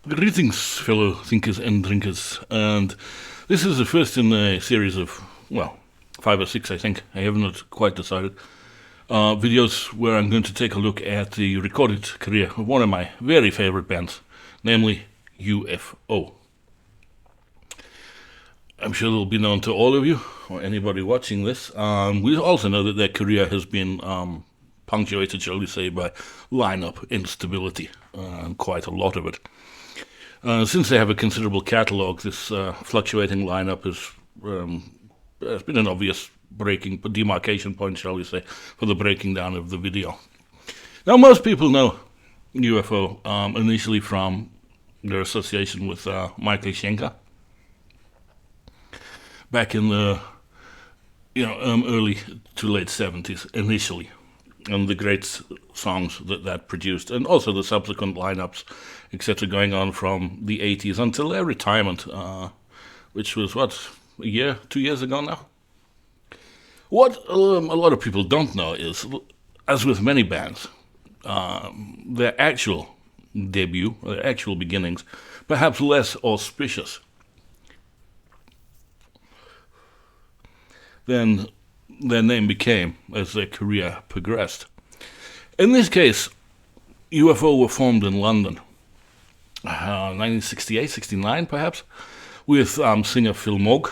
Greetings, fellow thinkers and drinkers, and this is the first in a series of, well, 5 or 6, I think. I have not quite decided. Videos where I'm going to take a look at the recorded career of one of my very favorite bands, namely UFO. I'm sure they'll be known to all of you, or anybody watching this. We also know that their career has been punctuated, shall we say, by lineup instability, quite a lot of it. Since they have a considerable catalogue, this fluctuating lineup has been an obvious demarcation point, shall we say, for the breaking down of the video. Now, most people know UFO initially from their association with Maçhonquèrre back in the early to late 70s initially, and the great songs that produced, and also the subsequent lineups, etc., going on from the 80s until their retirement, which was, a year, 2 years ago now? What a lot of people don't know is, as with many bands, their actual debut, their actual beginnings, perhaps less auspicious than their name became as their career progressed. In this case, UFO were formed in London, 1968, 69 perhaps, with singer Phil Mogg,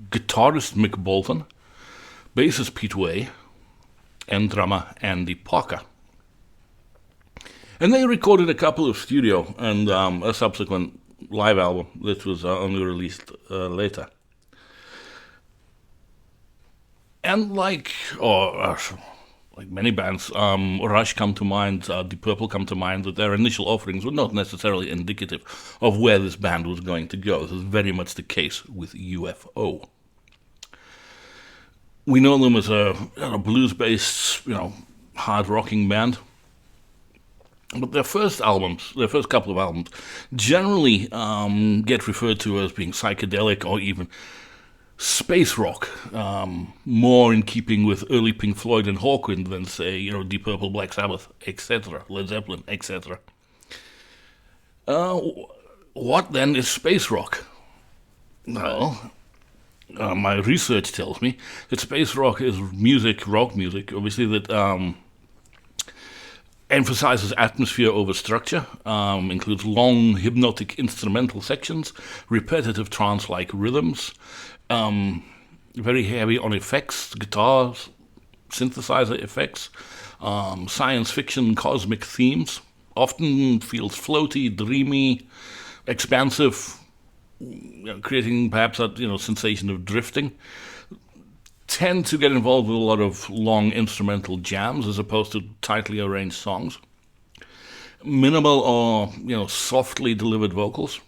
guitarist Mick Bolton, bassist Pete Way, and drummer Andy Parker. And they recorded a couple of studio and a subsequent live album that was only released later. And like many bands, Rush come to mind, Deep Purple come to mind, that their initial offerings were not necessarily indicative of where this band was going to go. This is very much the case with UFO. We know them as a blues-based, hard-rocking band. But their first couple of albums, generally get referred to as being psychedelic or even space rock, more in keeping with early Pink Floyd and Hawkwind than, say, Deep Purple, Black Sabbath, etc., Led Zeppelin, etc. What then is space rock? Well, my research tells me that space rock is rock music, obviously, that emphasizes atmosphere over structure, includes long hypnotic instrumental sections, repetitive trance-like rhythms, very heavy on effects, guitars, synthesizer effects, science fiction, cosmic themes, often feels floaty, dreamy, expansive, creating perhaps that sensation of drifting. Tend to get involved with a lot of long instrumental jams as opposed to tightly arranged songs. Minimal or softly delivered vocals.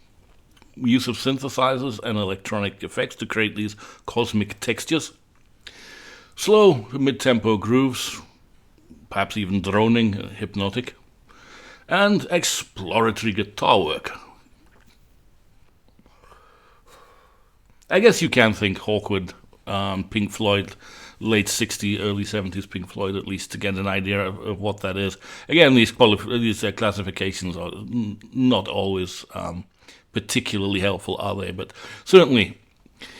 Use of synthesizers and electronic effects to create these cosmic textures. Slow mid-tempo grooves, perhaps even droning, hypnotic, and exploratory guitar work. I guess you can think Hawkwood, Pink Floyd, late 60s, early 70s Pink Floyd, at least, to get an idea of what that is. Again, these classifications are not always particularly helpful, are they? But certainly,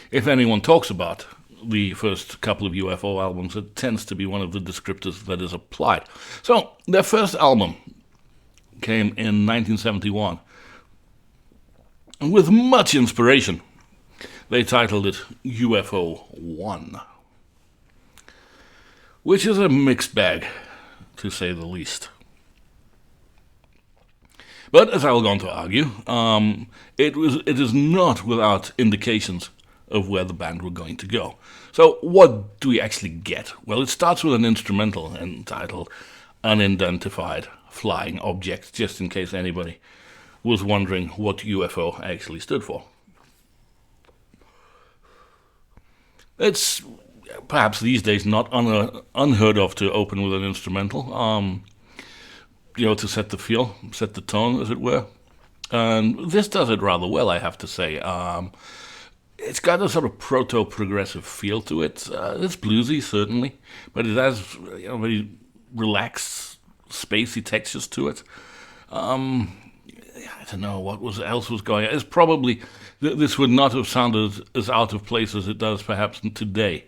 if anyone talks about the first couple of UFO albums, it tends to be one of the descriptors that is applied. So, their first album came in 1971. And with much inspiration, they titled it UFO 1, which is a mixed bag, to say the least. But as I will go on to argue, it is not without indications of where the band were going to go. So what do we actually get? Well, it starts with an instrumental entitled Unidentified Flying Object, just in case anybody was wondering what UFO actually stood for. It's perhaps these days not unheard of to open with an instrumental, to set the tone, as it were. And this does it rather well, I have to say. It's got a sort of proto-progressive feel to it. It's bluesy, certainly, but it has very relaxed, spacey textures to it. I don't know what else was going on. It's probably this would not have sounded as out of place as it does perhaps today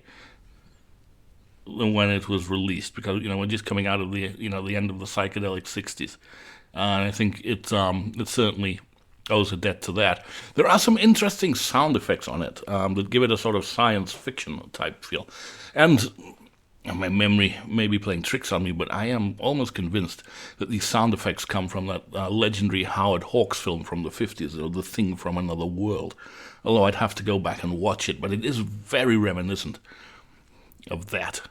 when it was released, because we're just coming out of the end of the psychedelic '60s, and I think it certainly owes a debt to that. There are some interesting sound effects on it that give it a sort of science fiction type feel, and my memory may be playing tricks on me, but I am almost convinced that these sound effects come from that legendary Howard Hawks film from the '50s, or The Thing from Another World. Although I'd have to go back and watch it, but it is very reminiscent of that.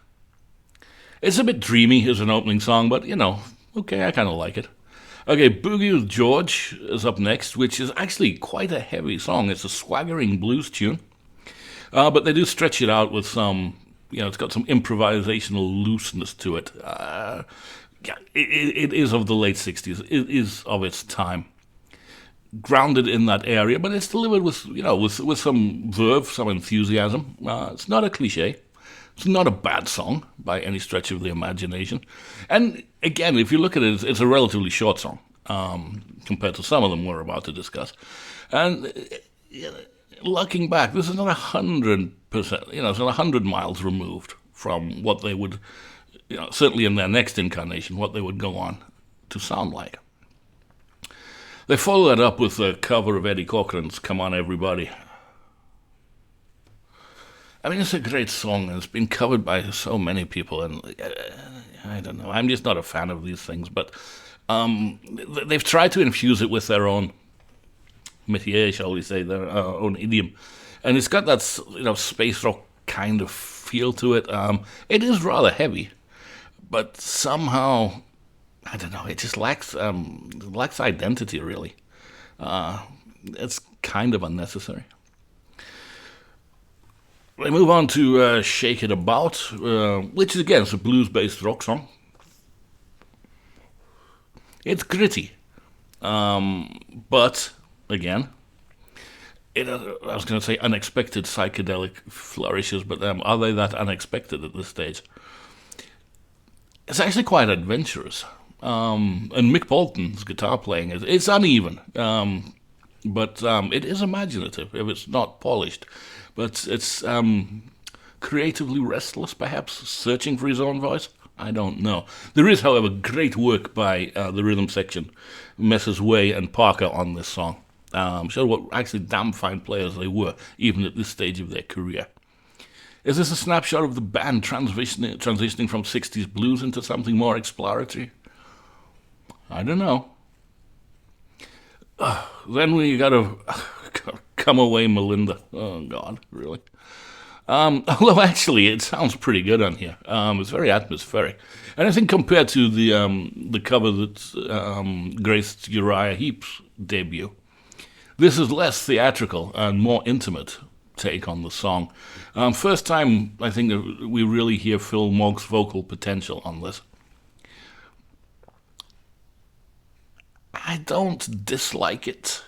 It's a bit dreamy as an opening song, but okay, I kind of like it. Okay, Boogie with George is up next, which is actually quite a heavy song. It's a swaggering blues tune, but they do stretch it out with some, it's got some improvisational looseness to it. It is of the late '60s. It is of its time. Grounded in that area, but it's delivered with, with some verve, some enthusiasm. It's not a cliche. It's not a bad song by any stretch of the imagination. And again, if you look at it, it's a relatively short song compared to some of them we're about to discuss. And looking back, this is not 100%, it's not 100 miles removed from what they would, certainly in their next incarnation, what they would go on to sound like. They follow that up with a cover of Eddie Cochran's Come On Everybody. I mean, it's a great song, and it's been covered by so many people, and I don't know, I'm just not a fan of these things, but they've tried to infuse it with their own métier, shall we say, their own idiom, and it's got that, space rock kind of feel to it. It is rather heavy, but somehow, I don't know, it just lacks identity, really. It's kind of unnecessary. We move on to Shake It About, which is, again, it's a blues-based rock song. It's gritty, but, again, I was going to say unexpected psychedelic flourishes, but are they that unexpected at this stage? It's actually quite adventurous, and Mick Bolton's guitar playing, it's uneven, but it is imaginative if it's not polished. But it's creatively restless, perhaps, searching for his own voice. I don't know. There is, however, great work by the rhythm section, Messrs. Way and Parker, on this song. Show what actually damn fine players they were, even at this stage of their career. Is this a snapshot of the band transitioning from '60s blues into something more exploratory? I don't know. Then we got to... Come Away, Melinda. Oh, God, really? Although, actually, it sounds pretty good on here. It's very atmospheric. And I think compared to the cover that graced Uriah Heep's debut, this is less theatrical and more intimate take on the song. First time, I think, that we really hear Phil Mogg's vocal potential on this. I don't dislike it.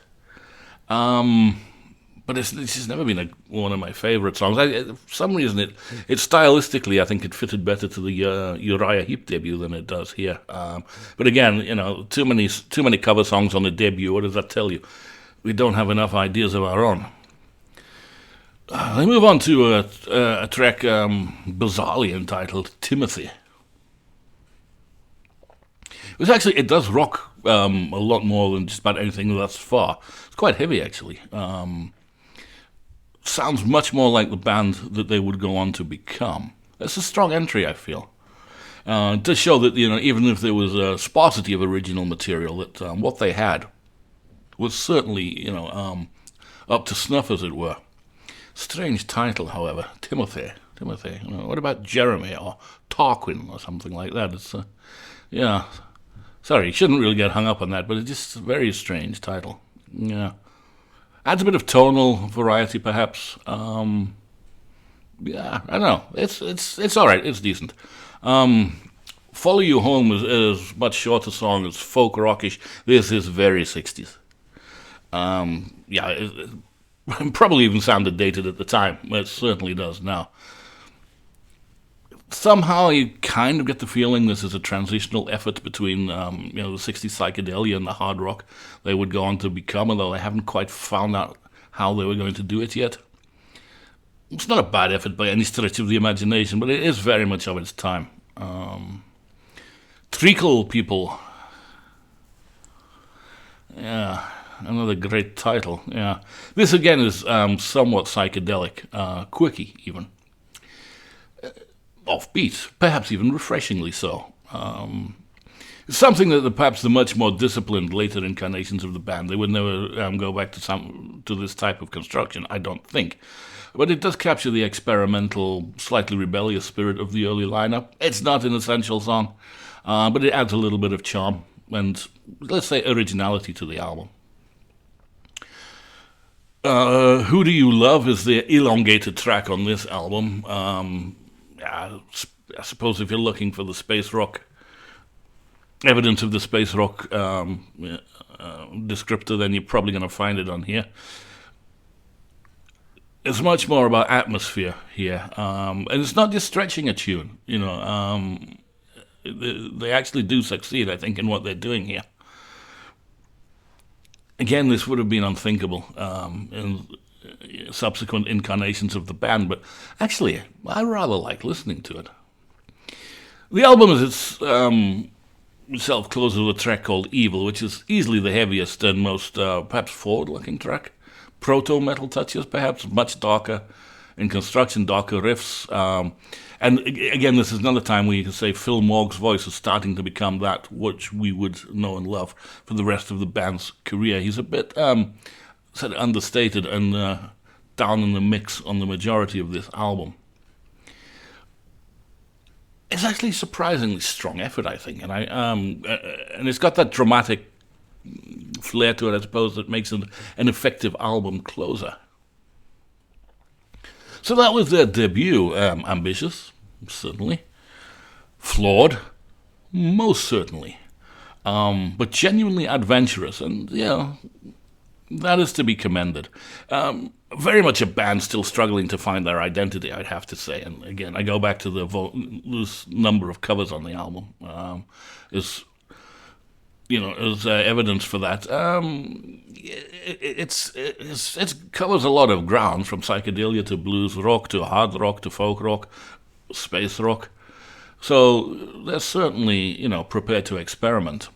But it's just never been one of my favorite songs. For some reason, it stylistically, I think it fitted better to the Uriah Heep debut than it does here. But again, too many cover songs on the debut. What does that tell you? We don't have enough ideas of our own. They move on to a track bizarrely entitled Timothy. It does rock a lot more than just about anything thus far. It's quite heavy, actually. Sounds much more like the band that they would go on to become. It's a strong entry, I feel. To show that, even if there was a sparsity of original material, that what they had was certainly, up to snuff, as it were. Strange title, however, Timothy. What about Jeremy or Tarquin or something like that? It's, yeah. Sorry, shouldn't really get hung up on that, but it's just a very strange title. Yeah. Adds a bit of tonal variety, perhaps. Yeah, I don't know. It's all right. It's decent. Follow You Home is much shorter song. It's folk rockish. This is very '60s. Yeah, it probably even sounded dated at the time. It certainly does now. Somehow you kind of get the feeling this is a transitional effort between the 60s psychedelia and the hard rock they would go on to become, although they haven't quite found out how they were going to do it yet. It's not a bad effort by any stretch of the imagination, but it is very much of its time. Treacle People. Yeah, another great title. Yeah, this again is somewhat psychedelic, quirky even. Offbeat, perhaps even refreshingly so. Something that perhaps the much more disciplined later incarnations of the band, they would never go back to this type of construction, I don't think. But it does capture the experimental, slightly rebellious spirit of the early lineup. It's not an essential song, but it adds a little bit of charm and, let's say, originality to the album. Who Do You Love is the elongated track on this album. I suppose if you're looking for the space rock, evidence of the space rock descriptor, then you're probably going to find it on here. It's much more about atmosphere here, and it's not just stretching a tune. They actually do succeed, I think, in what they're doing here. Again, this would have been unthinkable in subsequent incarnations of the band, but actually, I rather like listening to it. The album is itself closes with a track called Evil, which is easily the heaviest and most perhaps forward-looking track. Proto-metal touches, perhaps, much darker in construction, darker riffs. And again, this is another time where you can say Phil Morg's voice is starting to become that which we would know and love for the rest of the band's career. He's a bit sort of understated and down in the mix on the majority of this album. It's actually surprisingly strong effort, I think, and and it's got that dramatic flair to it, I suppose, that makes it an effective album closer. So that was their debut. Ambitious, certainly. Flawed, most certainly. But genuinely adventurous, and that is to be commended. Very much a band still struggling to find their identity, I'd have to say. And again, I go back to the loose number of covers on the album. Is evidence for that. It covers a lot of ground, from psychedelia to blues rock to hard rock to folk rock, space rock. So they're certainly, prepared to experiment.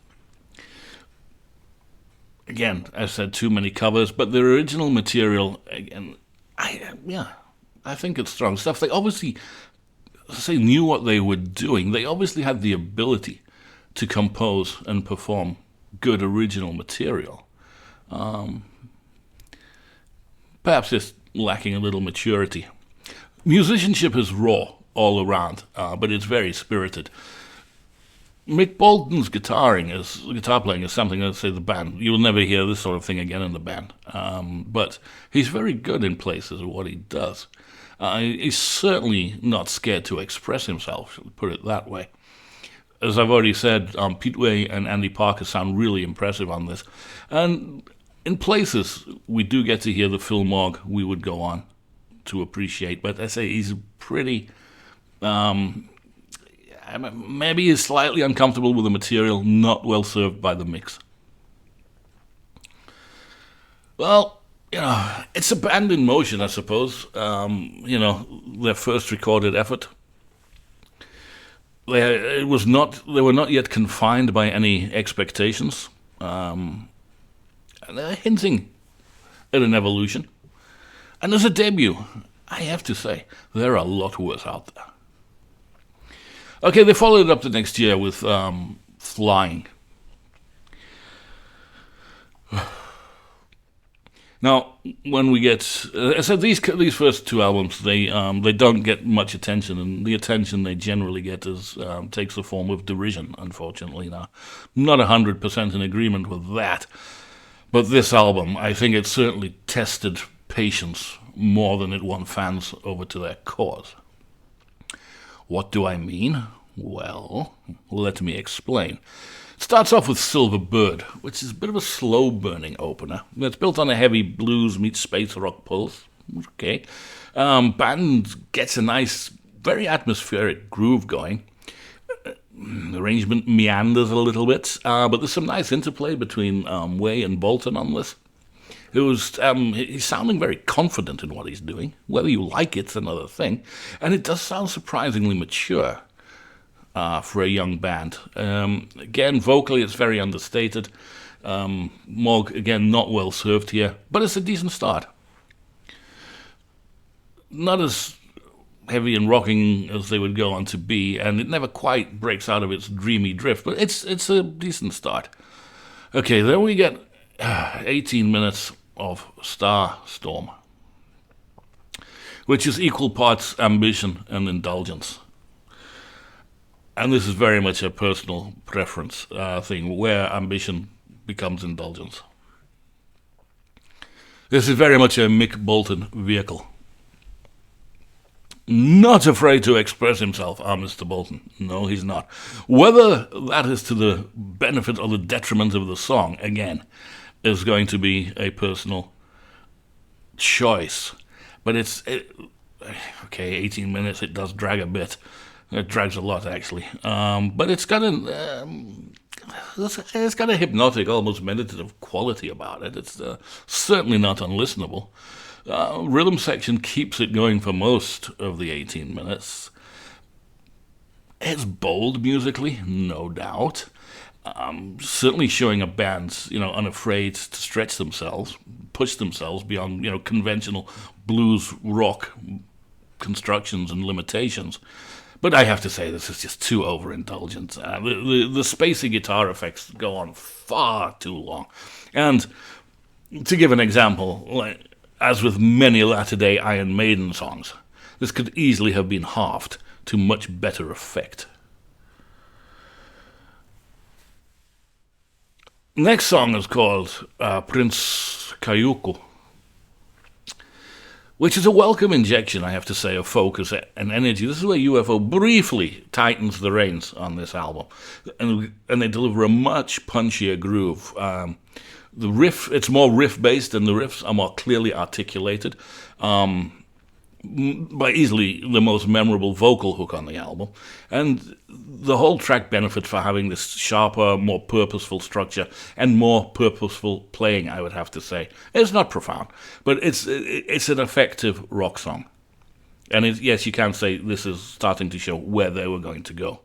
Again, I said too many covers, but the original material, again, I think it's strong stuff. They obviously knew what they were doing. They obviously had the ability to compose and perform good original material. Perhaps just lacking a little maturity. Musicianship is raw all around, but it's very spirited. Mick Bolton's guitar playing is something that, say, the band, you will never hear this sort of thing again in the band. But he's very good in places at what he does. He's certainly not scared to express himself, put it that way. As I've already said, Pete Way and Andy Parker sound really impressive on this. And in places, we do get to hear the Phil Morg we would go on to appreciate. But I say he's pretty... maybe he's slightly uncomfortable with the material, not well served by the mix. Well, it's a band in motion, I suppose. Their first recorded effort. They were not yet confined by any expectations. And they're hinting at an evolution. And as a debut, I have to say, there are a lot worse out there. Okay, they followed it up the next year with Flying. Now, when we get... I said these first two albums, they don't get much attention, and the attention they generally get takes the form of derision, unfortunately. Now, I'm not 100% in agreement with that, but this album, I think it certainly tested patience more than it won fans over to their cause. What do I mean? Well, let me explain. It starts off with Silver Bird, which is a bit of a slow-burning opener. It's built on a heavy blues meets space rock pulse. Okay. Band gets a nice very atmospheric groove going. The arrangement meanders a little bit, but there's some nice interplay between Way and Bolton on this. He's sounding very confident in what he's doing. Whether you like it's another thing, and it does sound surprisingly mature for a young band. Again, vocally it's very understated. Moog, again, not well served here, but it's a decent start. Not as heavy and rocking as they would go on to be, and it never quite breaks out of its dreamy drift, but it's a decent start. Okay, then we get 18 minutes of Star Storm, which is equal parts ambition and indulgence. And this is very much a personal preference thing, where ambition becomes indulgence. This is very much a Mick Bolton vehicle. Not afraid to express himself, Mr. Bolton. No, he's not. Whether that is to the benefit or the detriment of the song, again, is going to be a personal choice. But okay, 18 minutes, it does drag a bit. It drags a lot, actually. But it's got a hypnotic, almost meditative quality about it. It's certainly not unlistenable. Rhythm section keeps it going for most of the 18 minutes. It's bold musically, no doubt. Certainly showing a band, unafraid to stretch themselves, push themselves beyond, conventional blues rock constructions and limitations. But I have to say, this is just too overindulgent. The spacey guitar effects go on far too long. And to give an example, as with many latter-day Iron Maiden songs, this could easily have been halved to much better effect. Next song is called Prince Kayuku, which is a welcome injection, I have to say, of focus and energy. This is where UFO briefly tightens the reins on this album, and they deliver a much punchier groove. The riff, it's more riff-based, and the riffs are more clearly articulated, by easily the most memorable vocal hook on the album. And the whole track benefits for having this sharper, more purposeful structure and more purposeful playing, I would have to say. It's not profound, but it's an effective rock song. And yes, you can say this is starting to show where they were going to go.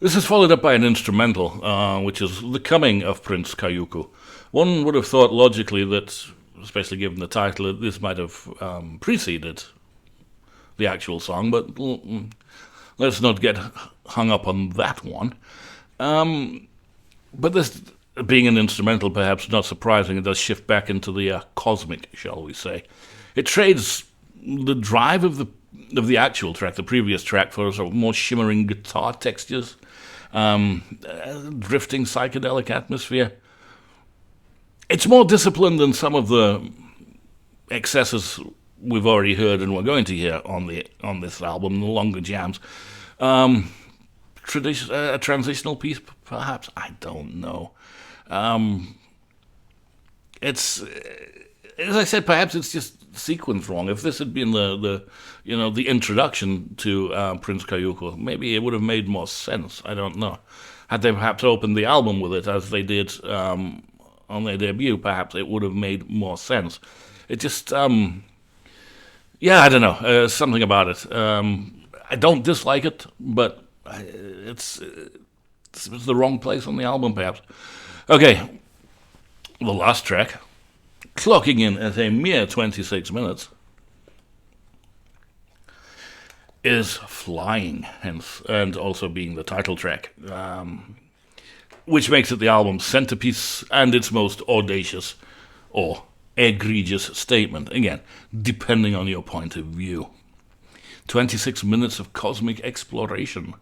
This is followed up by an instrumental, which is The Coming of Prince Kayuku. One would have thought logically that, especially given the title, that this might have preceded the actual song, but let's not get hung up on that one. But this being an instrumental, perhaps not surprising, it does shift back into the cosmic, shall we say. It trades the drive of the actual track, the previous track, for sort of more shimmering guitar textures, drifting psychedelic atmosphere. It's more disciplined than some of the excesses we've already heard and we're going to hear on this album, the longer jams. A transitional piece, perhaps? I don't know. It's, as I said, perhaps it's just sequence wrong. If this had been the introduction to Prince Kayuku, maybe it would have made more sense. I don't know. Had they perhaps opened the album with it, as they did on their debut, perhaps it would have made more sense. It just, I don't know, something about it. I don't dislike it, but it's the wrong place on the album, perhaps. Okay, the last track, clocking in at a mere 26 minutes, is Flying, hence, and also being the title track, which makes it the album's centerpiece and its most audacious or egregious statement, again, depending on your point of view. 26 minutes of cosmic exploration.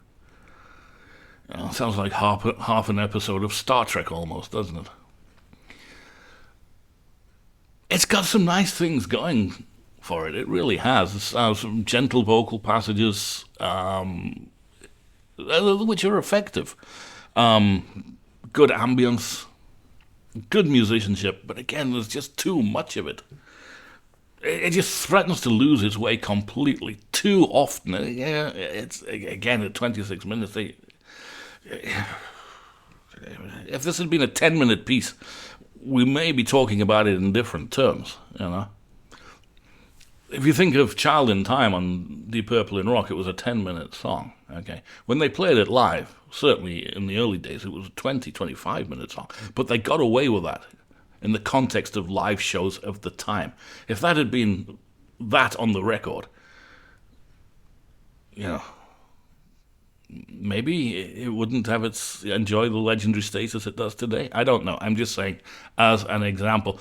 Sounds like half an episode of Star Trek almost, doesn't it? It's got some nice things going for it. It really has. It's, some gentle vocal passages, which are effective. Good ambience, good musicianship, but again, there's just too much of it. It just threatens to lose its way completely too often. Yeah, it's again at 26 minutes. If this had been a 10-minute piece, we may be talking about it in different terms, you know. If you think of Child in Time on Deep Purple in Rock, it was a 10-minute song, okay? When they played it live, certainly in the early days, it was a 20, 25-minute song. But they got away with that in the context of live shows of the time. If that had been that on the record, you know, maybe it wouldn't have enjoy the legendary status it does today. I don't know. I'm just saying as an example.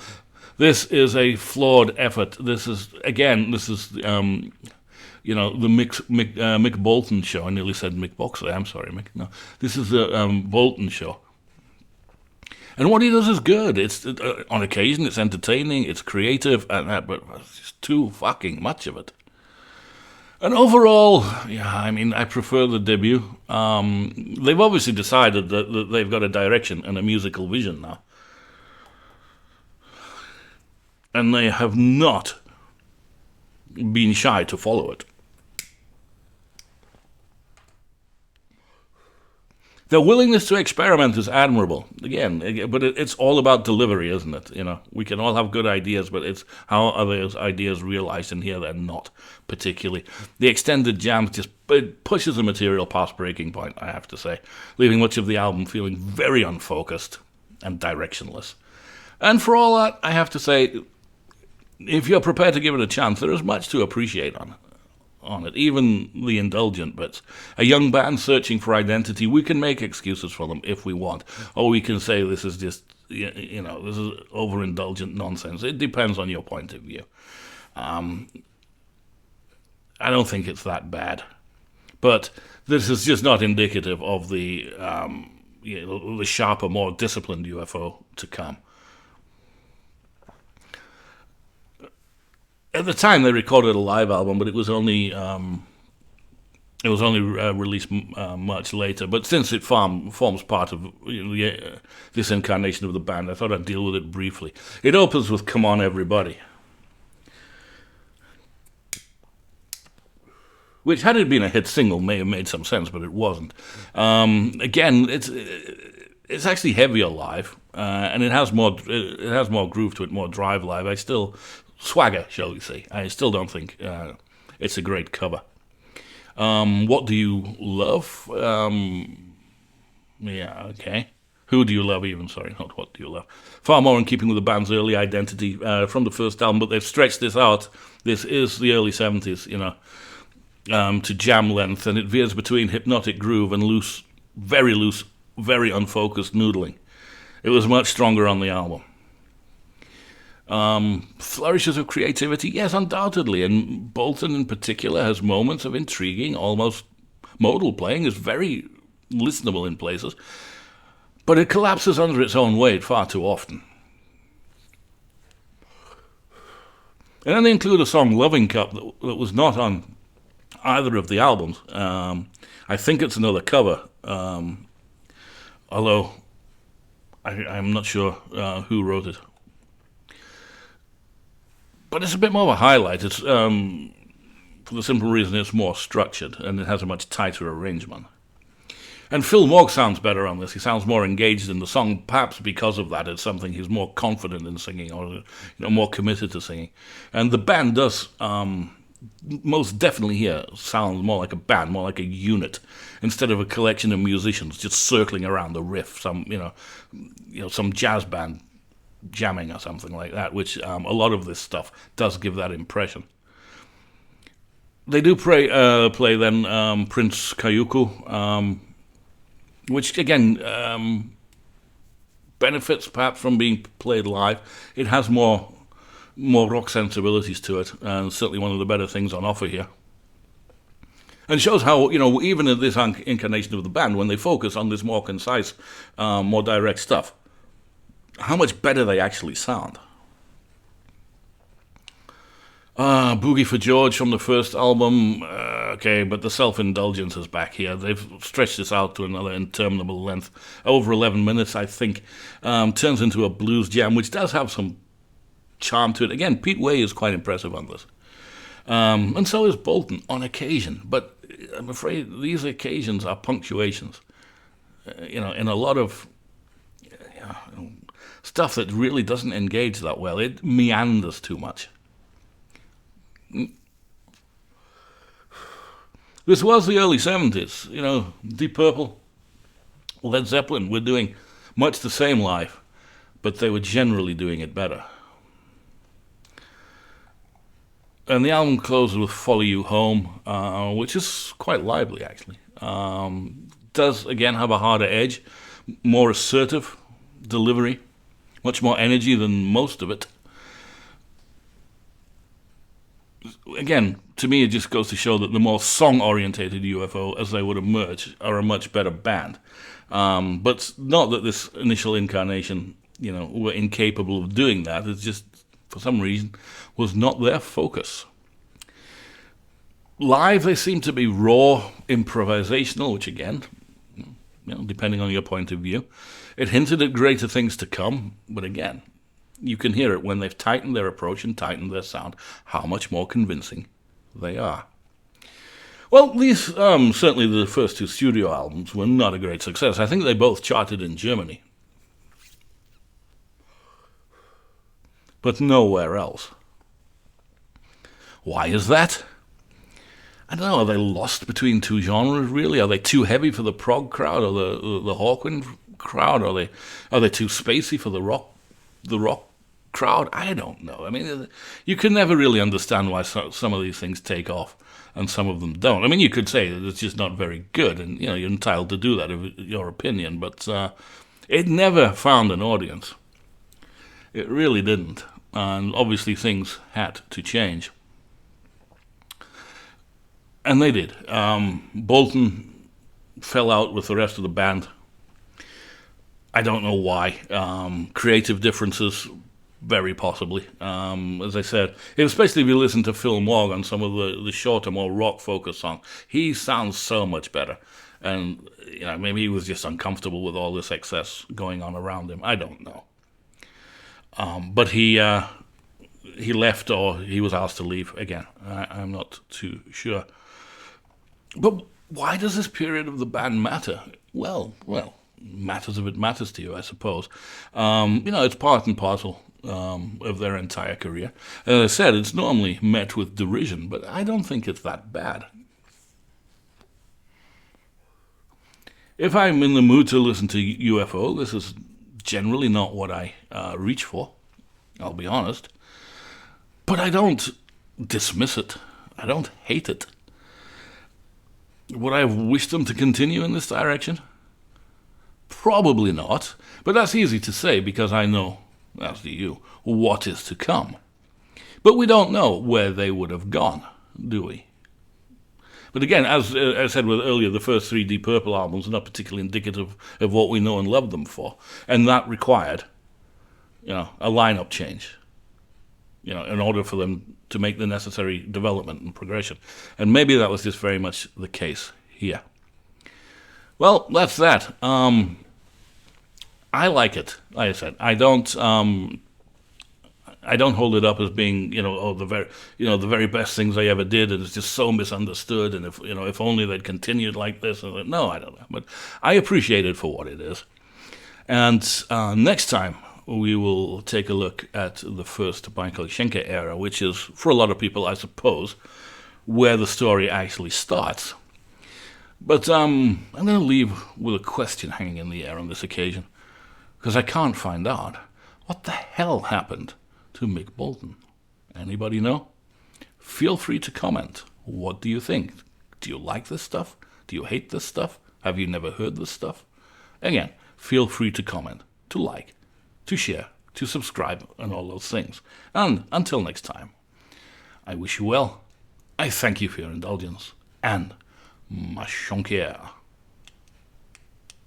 This is a flawed effort. This is the Mick Bolton show. I nearly said Mick Boxley. I'm sorry, Mick. No, this is the Bolton show. And what he does is good. It's on occasion it's entertaining, it's creative, and that, but it's just too fucking much of it. And overall, yeah, I mean, I prefer the debut. They've obviously decided that they've got a direction and a musical vision now. And they have not been shy to follow it. Their willingness to experiment is admirable. Again, but it's all about delivery, isn't it? You know, we can all have good ideas, but it's how are those ideas realized, and here they're not particularly. The extended jams just pushes the material past breaking point, I have to say, leaving much of the album feeling very unfocused and directionless. And for all that, I have to say, if you're prepared to give it a chance, there is much to appreciate on it, even the indulgent bits. A young band searching for identity, we can make excuses for them if we want, or we can say this is just, you know, this is overindulgent nonsense. It depends on your point of view. I don't think it's that bad, but this is just not indicative of the the sharper, more disciplined UFO to come. At the time, they recorded a live album, but it was only released much later. But since it forms part of this incarnation of the band, I thought I'd deal with it briefly. It opens with "Come On, Everybody," which, had it been a hit single, may have made some sense, but it wasn't. Again, it's actually heavier live, and it has more groove to it, more drive live. Swagger, shall we say. I still don't think it's a great cover. What do you love? Yeah, okay. Who do you love even? Sorry, not what do you love. Far more in keeping with the band's early identity from the first album, but they've stretched this out. This is the early 70s, you know, to jam length, and it veers between hypnotic groove and loose, very unfocused noodling. It was much stronger on the album. Flourishes of creativity, yes, undoubtedly, and Bolton in particular has moments of intriguing, almost modal playing, is very listenable in places, but it collapses under its own weight far too often. And then they include a song, Loving Cup, that was not on either of the albums. I think it's another cover, although I'm not sure who wrote it. But it's a bit more of a highlight. It's for the simple reason it's more structured and it has a much tighter arrangement. And Phil Mogg sounds better on this. He sounds more engaged in the song, perhaps because of that. It's something he's more confident in singing, or more committed to singing. And the band does most definitely here sound more like a band, more like a unit, instead of a collection of musicians just circling around the riff. Some jazz band jamming or something like that, which a lot of this stuff does give that impression. They do play then Prince Kayuku, which again benefits perhaps from being played live. It has more rock sensibilities to it, and certainly one of the better things on offer here. And shows how, even in this incarnation of the band, when they focus on this more concise, more direct stuff, how much better they actually sound. Boogie for George from the first album, okay, but the self-indulgence is back here. They've stretched this out to another interminable length, over 11 minutes, I think. Turns into a blues jam, which does have some charm to it. Again, Pete Way is quite impressive on this. And so is Bolton on occasion. But I'm afraid these occasions are punctuations. In a lot of stuff that really doesn't engage that well. It meanders too much. This was the early 70s. Deep Purple, Led Zeppelin were doing much the same live, but they were generally doing it better. And the album closes with Follow You Home, which is quite lively, actually. Does, again, have a harder edge, more assertive delivery, much more energy than most of it. Again, to me, it just goes to show that the more song-orientated UFO, as they would emerge, are a much better band. But not that this initial incarnation, were incapable of doing that. It's just, for some reason, was not their focus. Live, they seem to be raw, improvisational, which again, depending on your point of view, it hinted at greater things to come, but again, you can hear it when they've tightened their approach and tightened their sound, how much more convincing they are. Well, these, certainly the first two studio albums were not a great success. I think they both charted in Germany, but nowhere else. Why is that? I don't know, are they lost between two genres, really? Are they too heavy for the prog crowd or the Hawkwind crowd? Are they too spacey for the rock crowd? I don't know. I mean, you can never really understand why some of these things take off and some of them don't. I mean, you could say that it's just not very good, and you're entitled to do that of your opinion, but it never found an audience. It really didn't, and obviously things had to change. And they did. Bolton fell out with the rest of the band. I don't know why. Creative differences, very possibly. As I said, especially if you listen to Phil Mogg on some of the shorter, more rock-focused songs, he sounds so much better. And maybe he was just uncomfortable with all this excess going on around him. I don't know. But he left, or he was asked to leave again. I'm not too sure. But why does this period of the band matter? Well, matters if it matters to you, I suppose. It's part and parcel of their entire career. As I said, it's normally met with derision, but I don't think it's that bad. If I'm in the mood to listen to UFO, this is generally not what I reach for, I'll be honest. But I don't dismiss it. I don't hate it. Would I have wished them to continue in this direction? Probably not, but that's easy to say because I know, as do you, what is to come. But we don't know where they would have gone, do we? But again, as I said earlier, the first three Deep Purple albums are not particularly indicative of what we know and love them for, and that required, a lineup change, in order for them to make the necessary development and progression. And maybe that was just very much the case here. Well, that's that. I like it. Like I said, I don't hold it up as being, the very best things I ever did, and it's just so misunderstood. And if only they'd continued like this. No, I don't know. But I appreciate it for what it is. And next time we will take a look at the first Maçhonquèrre era, which is, for a lot of people, I suppose, where the story actually starts. But I'm going to leave with a question hanging in the air on this occasion, because I can't find out what the hell happened to Mick Bolton. Anybody know? Feel free to comment. What do you think? Do you like this stuff? Do you hate this stuff? Have you never heard this stuff? Again, feel free to comment, to like, to share, to subscribe, and all those things. And until next time, I wish you well. I thank you for your indulgence, and Maçhonquèrre.